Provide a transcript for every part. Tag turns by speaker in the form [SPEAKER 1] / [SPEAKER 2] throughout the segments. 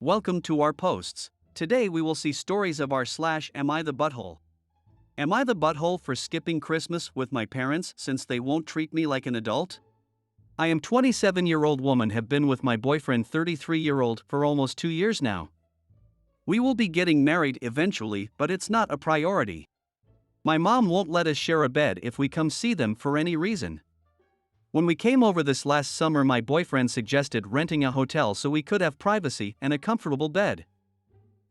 [SPEAKER 1] Welcome to our posts. Today we will see stories of our slash Am I the Butthole? Am I the butthole for skipping Christmas with my parents since they won't treat me like an adult? I am 27-year-old woman have been with my boyfriend 33-year-old for almost 2 years now. We will be getting married eventually, but it's not a priority. My mom won't let us share a bed if we come see them for any reason. When we came over this last summer, my boyfriend suggested renting a hotel so we could have privacy and a comfortable bed.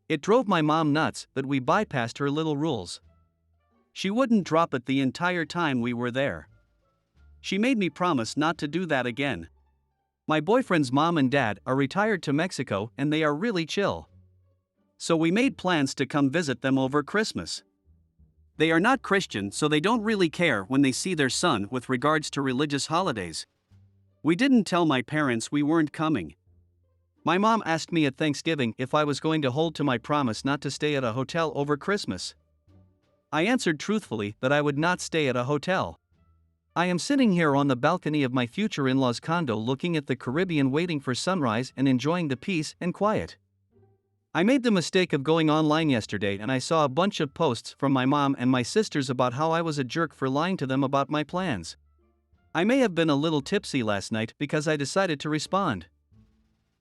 [SPEAKER 1] It drove my mom nuts that we bypassed her little rules. She wouldn't drop it the entire time we were there. She made me promise not to do that again. My boyfriend's mom and dad are retired to Mexico and they are really chill. So we made plans to come visit them over Christmas. They are not Christian, so they don't really care when they see their son with regards to religious holidays. We didn't tell my parents we weren't coming. My mom asked me at Thanksgiving if I was going to hold to my promise not to stay at a hotel over Christmas. I answered truthfully that I would not stay at a hotel. I am sitting here on the balcony of my future in-laws' condo looking at the Caribbean, waiting for sunrise and enjoying the peace and quiet. I made the mistake of going online yesterday and I saw a bunch of posts from my mom and my sisters about how I was a jerk for lying to them about my plans. I may have been a little tipsy last night because I decided to respond.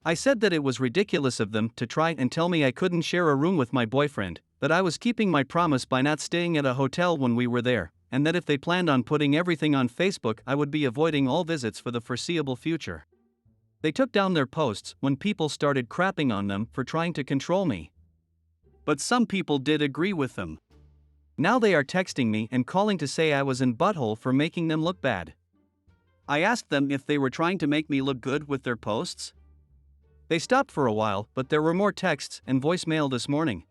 [SPEAKER 1] I said that it was ridiculous of them to try and tell me I couldn't share a room with my boyfriend, that I was keeping my promise by not staying at a hotel when we were there, and that if they planned on putting everything on Facebook, I would be avoiding all visits for the foreseeable future. They took down their posts when people started crapping on them for trying to control me. But some people did agree with them. Now they are texting me and calling to say I was in butthole for making them look bad. I asked them if they were trying to make me look good with their posts. They stopped for a while, but there were more texts and voicemail this morning.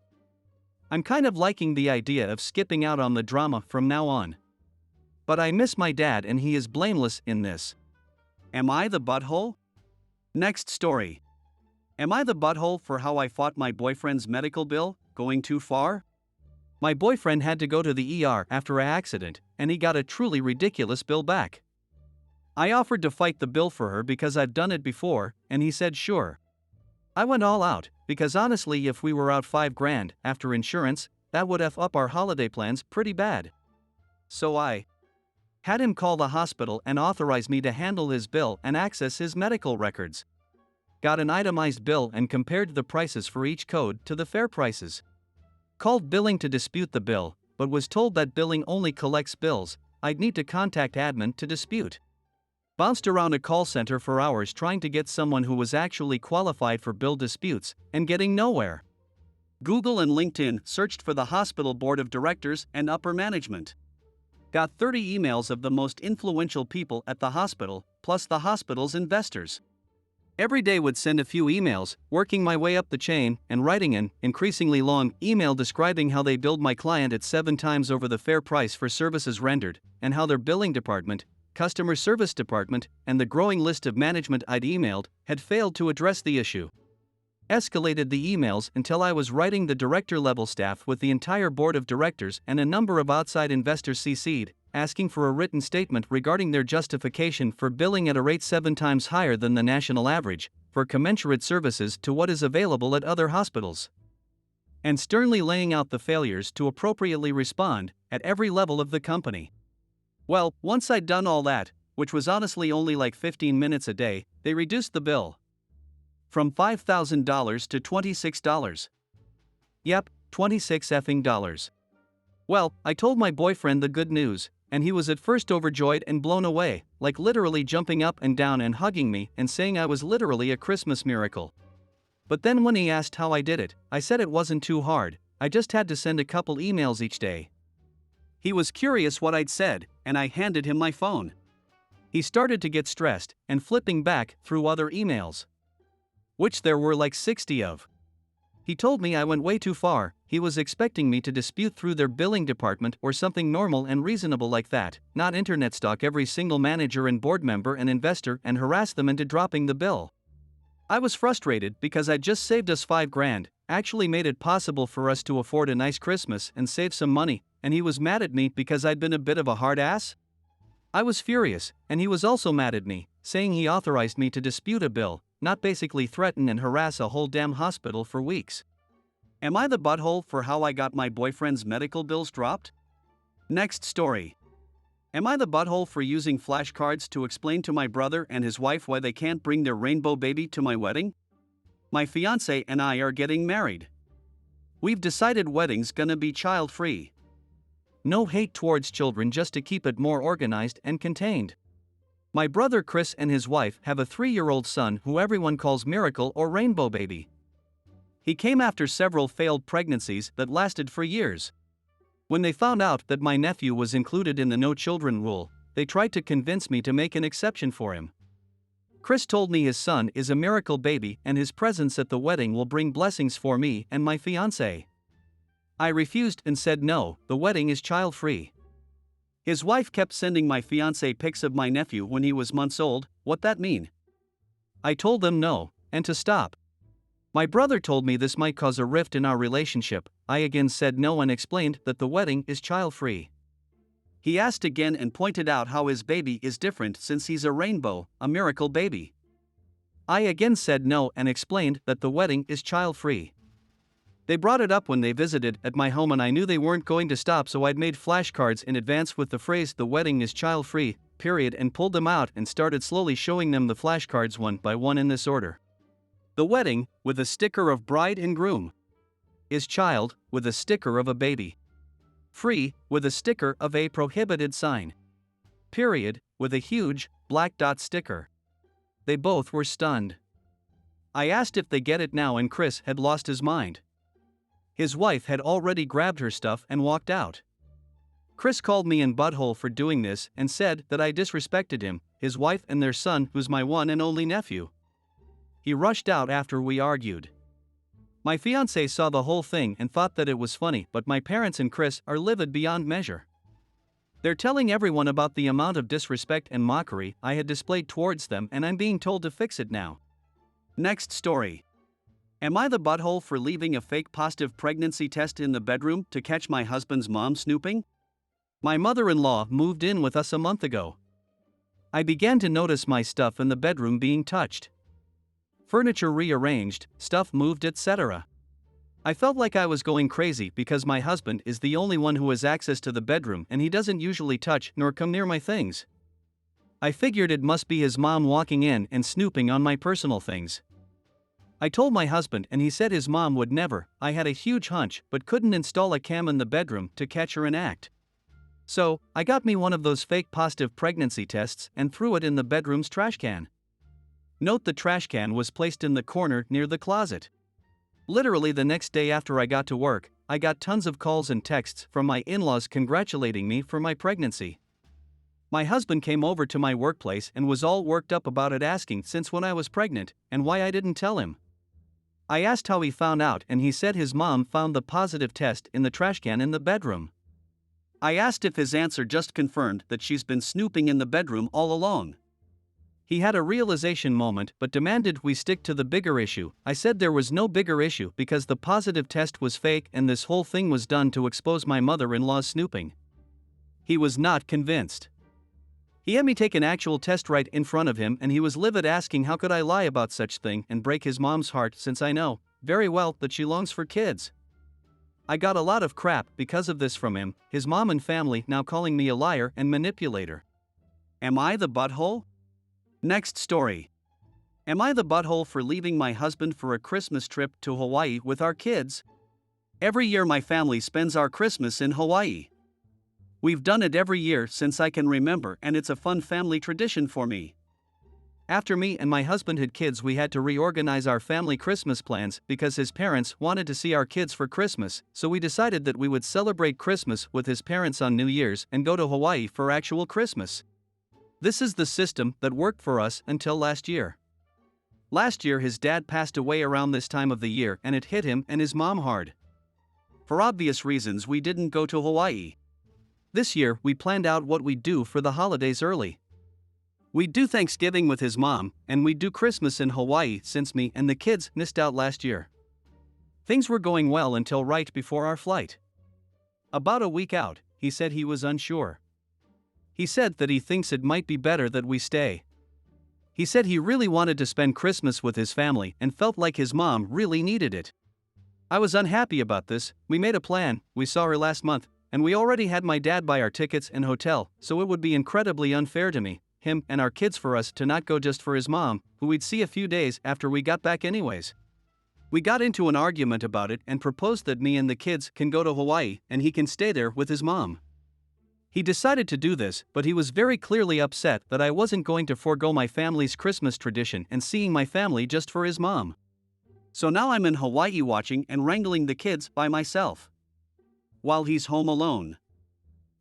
[SPEAKER 1] I'm kind of liking the idea of skipping out on the drama from now on. But I miss my dad and he is blameless in this. Am I the butthole? Next story. Am I the butthole for how I fought my boyfriend's medical bill, going too far? My boyfriend had to go to the ER after an accident, and he got a truly ridiculous bill back. I offered to fight the bill for her because I've done it before, and he said sure. I went all out, because honestly if we were out $5,000 after insurance, that would F up our holiday plans pretty bad. So I had him call the hospital and authorize me to handle his bill and access his medical records. Got an itemized bill and compared the prices for each code to the fair prices. Called billing to dispute the bill, but was told that billing only collects bills. I'd need to contact admin to dispute. Bounced around a call center for hours trying to get someone who was actually qualified for bill disputes, and getting nowhere. Google and LinkedIn searched for the hospital board of directors and upper management. Got 30 emails of the most influential people at the hospital, plus the hospital's investors. Every day would send a few emails, working my way up the chain, and writing an increasingly long email describing how they billed my client at 7 times over the fair price for services rendered, and how their billing department, customer service department, and the growing list of management I'd emailed had failed to address the issue. Escalated the emails until I was writing the director-level staff with the entire board of directors and a number of outside investors CC'd, asking for a written statement regarding their justification for billing at a rate 7 times higher than the national average, for commensurate services to what is available at other hospitals. And sternly laying out the failures to appropriately respond at every level of the company. Well, once I'd done all that, which was honestly only like 15 minutes a day, they reduced the bill from $5,000 to $26. Yep, 26 effing dollars. Well, I told my boyfriend the good news, and he was at first overjoyed and blown away, like literally jumping up and down and hugging me and saying I was literally a Christmas miracle. But then when he asked how I did it, I said it wasn't too hard, I just had to send a couple emails each day. He was curious what I'd said, and I handed him my phone. He started to get stressed and flipping back through other emails, which there were like 60 of. He told me I went way too far. He was expecting me to dispute through their billing department or something normal and reasonable like that, not internet stalk every single manager and board member and investor and harass them into dropping the bill. I was frustrated because I'd just saved us $5,000, actually made it possible for us to afford a nice Christmas and save some money, and he was mad at me because I'd been a bit of a hard ass? I was furious, and he was also mad at me, saying he authorized me to dispute a bill, not basically threaten and harass a whole damn hospital for weeks. Am I the butthole for how I got my boyfriend's medical bills dropped? Next story. Am I the butthole for using flashcards to explain to my brother and his wife why they can't bring their rainbow baby to my wedding? My fiance and I are getting married. We've decided wedding's gonna be child-free. No hate towards children, just to keep it more organized and contained. My brother Chris and his wife have a 3-year-old son who everyone calls Miracle or Rainbow Baby. He came after several failed pregnancies that lasted for years. When they found out that my nephew was included in the no children rule, they tried to convince me to make an exception for him. Chris told me his son is a miracle baby and his presence at the wedding will bring blessings for me and my fiancée. I refused and said no, the wedding is child-free. His wife kept sending my fiancé pics of my nephew when he was months old. What that mean? I told them no, and to stop. My brother told me this might cause a rift in our relationship. I again said no and explained that the wedding is child-free. He asked again and pointed out how his baby is different since he's a rainbow, a miracle baby. I again said no and explained that the wedding is child-free. They brought it up when they visited at my home and I knew they weren't going to stop, so I'd made flashcards in advance with the phrase "the wedding is child-free," period, and pulled them out and started slowly showing them the flashcards one by one in this order. The wedding, with a sticker of bride and groom. Is child, with a sticker of a baby. Free, with a sticker of a prohibited sign. Period, with a huge, black dot sticker. They both were stunned. I asked if they get it now and Chris had lost his mind. His wife had already grabbed her stuff and walked out. Chris called me an butthole for doing this and said that I disrespected him, his wife and their son, who's my one and only nephew. He rushed out after we argued. My fiancé saw the whole thing and thought that it was funny, but my parents and Chris are livid beyond measure. They're telling everyone about the amount of disrespect and mockery I had displayed towards them, and I'm being told to fix it now. Next story. Am I the butthole for leaving a fake positive pregnancy test in the bedroom to catch my husband's mom snooping? My mother-in-law moved in with us a month ago. I began to notice my stuff in the bedroom being touched. Furniture rearranged, stuff moved, etc. I felt like I was going crazy because my husband is the only one who has access to the bedroom and he doesn't usually touch nor come near my things. I figured it must be his mom walking in and snooping on my personal things. I told my husband and he said his mom would never. I had a huge hunch but couldn't install a cam in the bedroom to catch her in act. So, I got me one of those fake positive pregnancy tests and threw it in the bedroom's trash can. Note the trash can was placed in the corner near the closet. Literally the next day after I got to work, I got tons of calls and texts from my in-laws congratulating me for my pregnancy. My husband came over to my workplace and was all worked up about it, asking since when I was pregnant and why I didn't tell him. I asked how he found out and he said his mom found the positive test in the trash can in the bedroom. I asked if his answer just confirmed that she's been snooping in the bedroom all along. He had a realization moment but demanded we stick to the bigger issue. I said there was no bigger issue because the positive test was fake and this whole thing was done to expose my mother-in-law's snooping. He was not convinced. He had me take an actual test right in front of him and he was livid, asking how could I lie about such thing and break his mom's heart since I know very well that she longs for kids. I got a lot of crap because of this from him, his mom and family now calling me a liar and manipulator. Am I the butthole? Next story. Am I the butthole for leaving my husband for a Christmas trip to Hawaii with our kids? Every year my family spends our Christmas in Hawaii. We've done it every year since I can remember and it's a fun family tradition for me. After me and my husband had kids, we had to reorganize our family Christmas plans because his parents wanted to see our kids for Christmas, so we decided that we would celebrate Christmas with his parents on New Year's and go to Hawaii for actual Christmas. This is the system that worked for us until last year. Last year his dad passed away around this time of the year and it hit him and his mom hard. For obvious reasons we didn't go to Hawaii. This year we planned out what we'd do for the holidays early. We'd do Thanksgiving with his mom and we'd do Christmas in Hawaii since me and the kids missed out last year. Things were going well until right before our flight. About a week out, he said he was unsure. He said that he thinks it might be better that we stay. He said he really wanted to spend Christmas with his family and felt like his mom really needed it. I was unhappy about this. We made a plan, we saw her last month, and we already had my dad buy our tickets and hotel, so it would be incredibly unfair to me, him, and our kids for us to not go just for his mom, who we'd see a few days after we got back anyways. We got into an argument about it and proposed that me and the kids can go to Hawaii and he can stay there with his mom. He decided to do this, but he was very clearly upset that I wasn't going to forego my family's Christmas tradition and seeing my family just for his mom. So now I'm in Hawaii watching and wrangling the kids by myself, while he's home alone.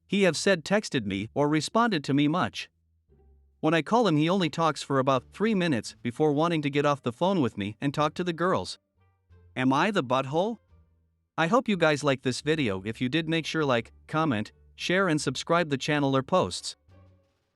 [SPEAKER 1] He have said texted me or responded to me much. When I call him, he only talks for about 3 minutes before wanting to get off the phone with me and talk to the girls. Am I the butthole? I hope you guys like this video. If you did, make sure like, comment, share and subscribe the channel or posts.